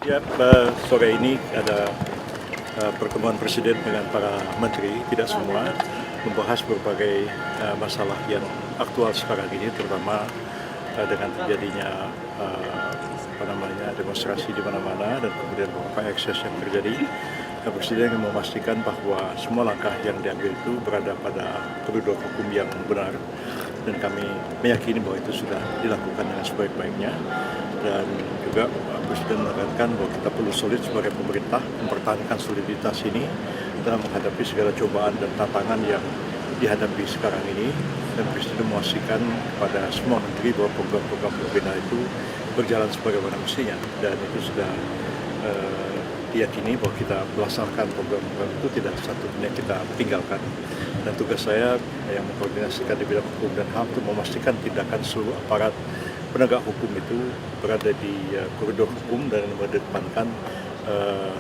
Ya, sore ini ada pertemuan Presiden dengan para menteri, tidak semua, membahas berbagai masalah yang aktual sekarang ini, terutama dengan terjadinya demonstrasi di mana-mana dan kemudian beberapa ekses yang terjadi. Presiden yang memastikan bahwa semua langkah yang diambil itu berada pada koridor hukum yang benar, dan kami meyakini bahwa itu sudah dilakukan dengan sebaik-baiknya. Dan juga Presiden menekankan bahwa kita perlu solid sebagai pemerintah mempertahankan soliditas ini dalam menghadapi segala cobaan dan tantangan yang dihadapi sekarang ini. Dan Presiden memastikan kepada semua menteri bahwa program-program pemerintah itu berjalan sebagaimana mestinya, dan itu sudah diyakini bahwa kita melaksanakan program-program itu tidak satu pun yang kita tinggalkan. Dan tugas saya yang mengkoordinasikan di bidang hukum dan HAM untuk memastikan tindakan seluruh aparat penegak hukum itu berada di koridor hukum dan mengedepankan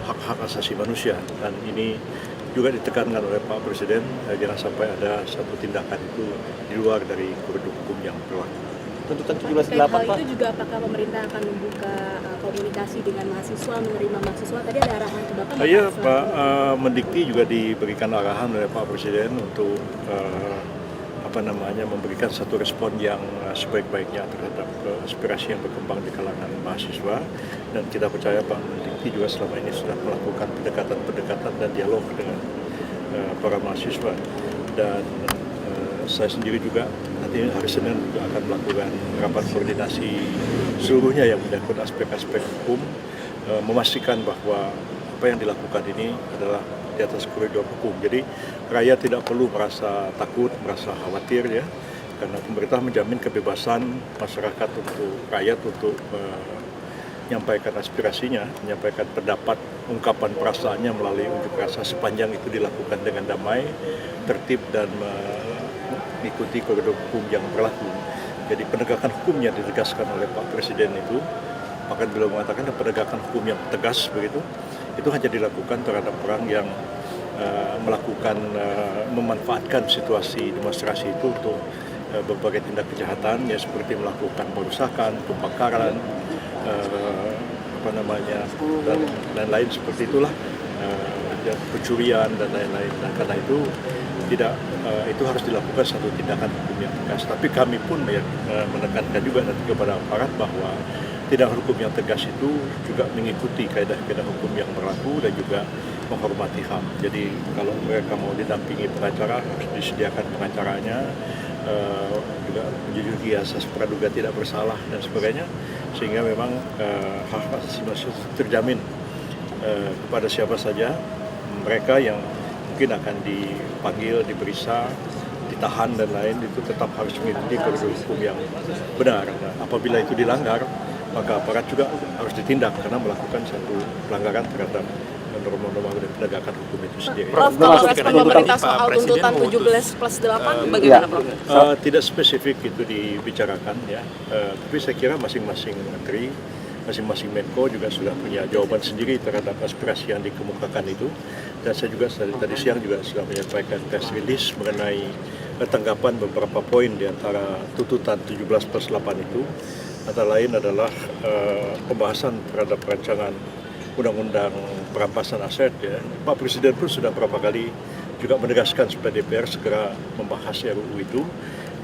hak-hak asasi manusia. Dan ini juga ditekankan oleh Pak Presiden, jangan sampai ada satu tindakan itu di luar dari koridor hukum yang berlaku. Tuntutan 17.8, Pak. Itu juga apakah pemerintah akan membuka komunikasi dengan mahasiswa, menerima mahasiswa? Tadi ada arahan ke Bapak? Iya, Pak Mendikti juga diberikan arahan oleh Pak Presiden untuk memberikan satu respon yang sebaik-baiknya terhadap aspirasi yang berkembang di kalangan mahasiswa. Dan kita percaya Pak Mendikti juga selama ini sudah melakukan pendekatan dan dialog dengan para mahasiswa. Dan saya sendiri juga nanti hari Senin juga akan melakukan rapat koordinasi seluruhnya yang menyangkut aspek-aspek hukum, memastikan bahwa apa yang dilakukan ini adalah di atas koridor hukum. Jadi rakyat tidak perlu merasa takut, merasa khawatir ya, karena pemerintah menjamin kebebasan masyarakat rakyat untuk menyampaikan aspirasinya, menyampaikan pendapat, ungkapan perasaannya melalui unjuk rasa sepanjang itu dilakukan dengan damai, tertib dan mengikuti koridor hukum yang berlaku. Jadi penegakan hukum yang ditegaskan oleh Pak Presiden itu, bahkan beliau mengatakan penegakan hukum yang tegas begitu, itu hanya dilakukan terhadap orang yang memanfaatkan situasi demonstrasi itu untuk berbagai tindak kejahatan, ya seperti melakukan perusakan, pembakaran, dan lain seperti itulah, pencurian dan lain-lain. Dan karena itu itu harus dilakukan satu tindakan hukum yang tegas. Tapi kami pun menekankan juga nanti kepada aparat bahwa tindakan hukum yang tegas itu juga mengikuti kaedah-kaedah hukum yang berlaku dan juga menghormati HAM. Jadi kalau mereka mau didampingi pengacara, harus disediakan pengacaranya, juga menjunjung asas praduga tidak bersalah dan sebagainya, sehingga memang hak asasi manusia terjamin kepada siapa saja mereka yang mungkin akan dipanggil, diperiksa, ditahan dan lain, itu tetap harus mengikuti koridor hukum yang benar. Nah, apabila itu dilanggar, maka aparat juga harus ditindak karena melakukan satu pelanggaran terhadap norma-norma dan penegakan hukum itu sendiri. Prof, kalau respon pemerintah soal tuntutan 17+8 bagaimana, Prof? Tidak spesifik itu dibicarakan ya, tapi saya kira masing-masing menteri, masing-masing Menko juga sudah punya jawaban sendiri terhadap aspirasi yang dikemukakan itu. Dan saya juga tadi siang juga sudah menyampaikan press release mengenai tanggapan beberapa poin di antara tuntutan 17+8 itu. Antara lain adalah pembahasan terhadap rancangan undang-undang perampasan aset ya. Pak Presiden pun sudah beberapa kali juga menegaskan supaya DPR segera membahas RUU itu.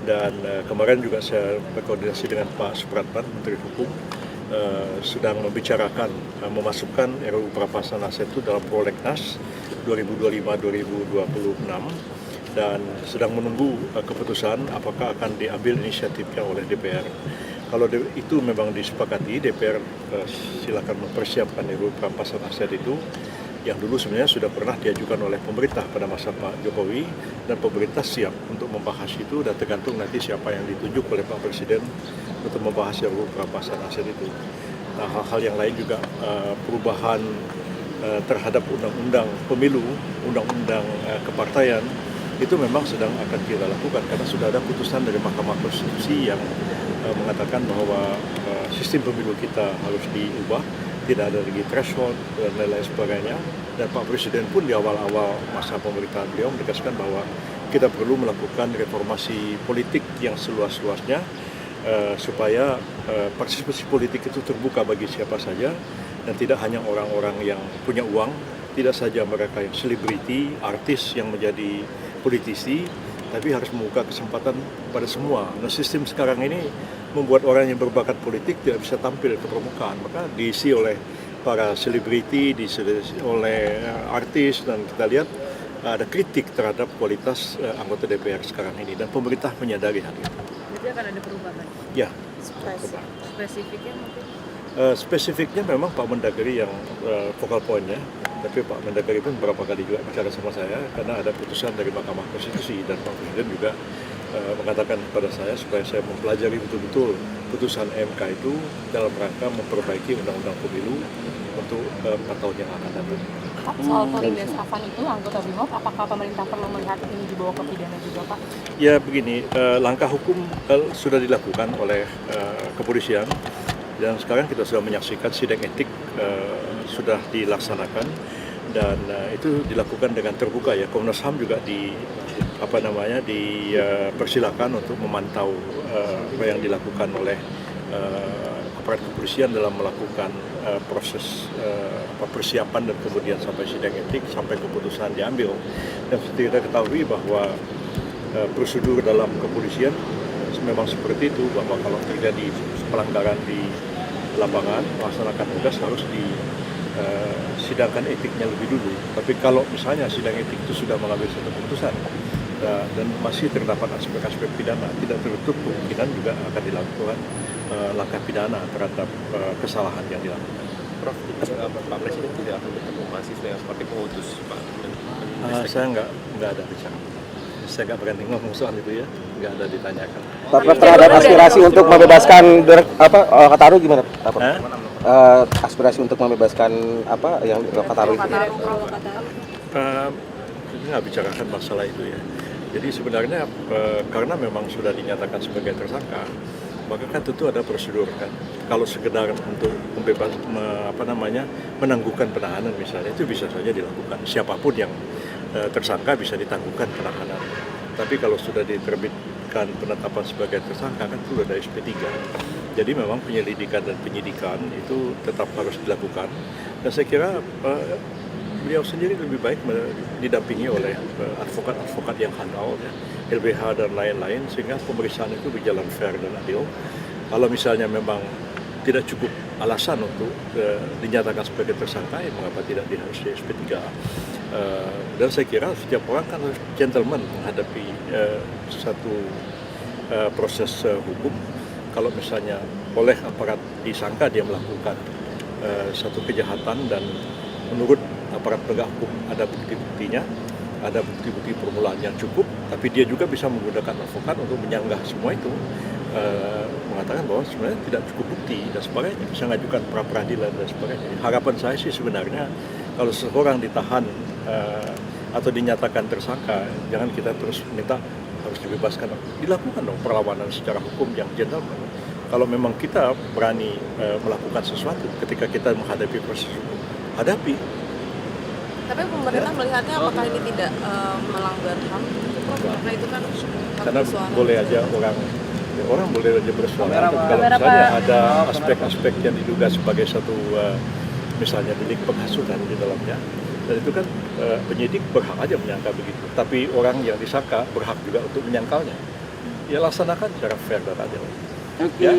Dan kemarin juga saya berkoordinasi dengan Pak Supratman, Menteri Hukum, sedang membicarakan memasukkan RUU perampasan aset itu dalam prolegnas 2025-2026 dan sedang menunggu keputusan apakah akan diambil inisiatifnya oleh DPR. Kalau itu memang disepakati, DPR silakan mempersiapkan RUU perampasan aset itu, yang dulu sebenarnya sudah pernah diajukan oleh pemerintah pada masa Pak Jokowi, dan pemerintah siap untuk membahas itu, dan tergantung nanti siapa yang ditunjuk oleh Pak Presiden untuk membahas RUU perampasan aset itu. Nah, hal-hal yang lain juga perubahan terhadap undang-undang pemilu, undang-undang kepartaian, itu memang sedang akan kita lakukan karena sudah ada putusan dari Mahkamah Konstitusi yang mengatakan bahwa sistem pemilu kita harus diubah, tidak ada lagi threshold dan lain-lain sebagainya. Dan Pak Presiden pun di awal-awal masa pemerintahan beliau menegaskan bahwa kita perlu melakukan reformasi politik yang seluas-luasnya supaya partisipasi politik itu terbuka bagi siapa saja, dan tidak hanya orang-orang yang punya uang, tidak saja mereka yang selebriti, artis yang menjadi politisi, tapi harus membuka kesempatan pada semua. Nah, sistem sekarang ini membuat orang yang berbakat politik tidak bisa tampil ke permukaan, maka diisi oleh para selebriti, diisi oleh artis, dan kita lihat ada kritik terhadap kualitas anggota DPR sekarang ini, dan pemerintah menyadari hal itu. Jadi akan ada perubahan? Ya. Spesifiknya mungkin? Spesifiknya memang Pak Mendagri yang focal point-nya, tapi Pak Mendagri pun beberapa kali juga bicara sama saya karena ada putusan dari Mahkamah Konstitusi, dan Pak Presiden juga mengatakan kepada saya supaya saya mempelajari betul-betul putusan MK itu dalam rangka memperbaiki Undang-Undang Pemilu untuk 4 tahun yang akan datang. Pak, soal Kolindes Afan itu anggota BRIMOB, apakah pemerintah perlu melihat ini dibawa ke pidana juga, Pak? Ya begini, langkah hukum sudah dilakukan oleh kepolisian, dan sekarang kita sudah menyaksikan sidang etik sudah dilaksanakan, dan itu dilakukan dengan terbuka ya. Komnas HAM juga dipersilakan untuk memantau apa yang dilakukan oleh aparat kepolisian dalam melakukan proses persiapan dan kemudian sampai sidang etik, sampai keputusan diambil. Dan seperti kita ketahui bahwa prosedur dalam kepolisian memang seperti itu, bahwa kalau terjadi pelanggaran di lapangan, melaksanakan tugas harus disidangkan etiknya lebih dulu. Tapi kalau misalnya sidang etik itu sudah mengambil satu keputusan dan masih terdapat aspek-aspek pidana, tidak tertutup kemungkinan juga akan dilakukan langkah pidana terhadap kesalahan yang dilakukan. Prof, Pak Presiden tidak akan bertemu mahasiswa yang seperti pengutus Pak Saya nggak ada bicara. Saya nggak berani ngomong soal itu ya, nggak ada ditanyakan. Pak, terhadap aspirasi untuk membebaskan Kataru gimana? Aspirasi untuk membebaskan yang Kataru itu? Nggak bicarakan masalah itu ya. Jadi sebenarnya karena memang sudah dinyatakan sebagai tersangka, maka kan tentu ada prosedur kan. Kalau sekedar untuk menangguhkan penahanan misalnya, itu bisa saja dilakukan. Siapapun yang tersangka bisa ditangguhkan penahanan. Tapi kalau sudah diterbitkan penetapan sebagai tersangka kan itu ada SP3. Jadi memang penyelidikan dan penyidikan itu tetap harus dilakukan. Dan saya kira beliau sendiri lebih baik didampingi oleh advokat-advokat yang handal, ya, LBH dan lain-lain, sehingga pemeriksaan itu berjalan fair dan adil. Kalau misalnya memang tidak cukup alasan untuk dinyatakan sebagai tersangka, ya mengapa tidak harus di SP3? Dan saya kira setiap orang kan harus gentleman menghadapi satu proses hukum. Kalau misalnya oleh aparat disangka dia melakukan satu kejahatan dan menurut aparat penegak hukum ada bukti-buktinya, ada bukti-bukti permulaan yang cukup, tapi dia juga bisa menggunakan advokat untuk menyanggah semua itu, mengatakan bahwa sebenarnya tidak cukup bukti dan sebagainya, bisa mengajukan pra peradilan dan sebagainya. Harapan saya sih sebenarnya kalau seseorang ditahan atau dinyatakan tersangka, jangan kita terus minta harus dibebaskan. Dilakukan dong perlawanan secara hukum yang gentleman. Kalau memang kita berani melakukan sesuatu ketika kita menghadapi proses hukum, hadapi. Tapi pemerintah melihatnya apakah ini tidak melanggar HAM? Karena itu kan karena boleh aja orang boleh aja bersuara, tapi kalau misalnya ada aspek-aspek yang diduga sebagai satu misalnya delik penghasutan di dalamnya, dan itu kan penyidik berhak aja menyangka begitu, tapi orang yang disangka berhak juga untuk menyangkalnya. Ya laksanakan secara fair dan adil. Oke.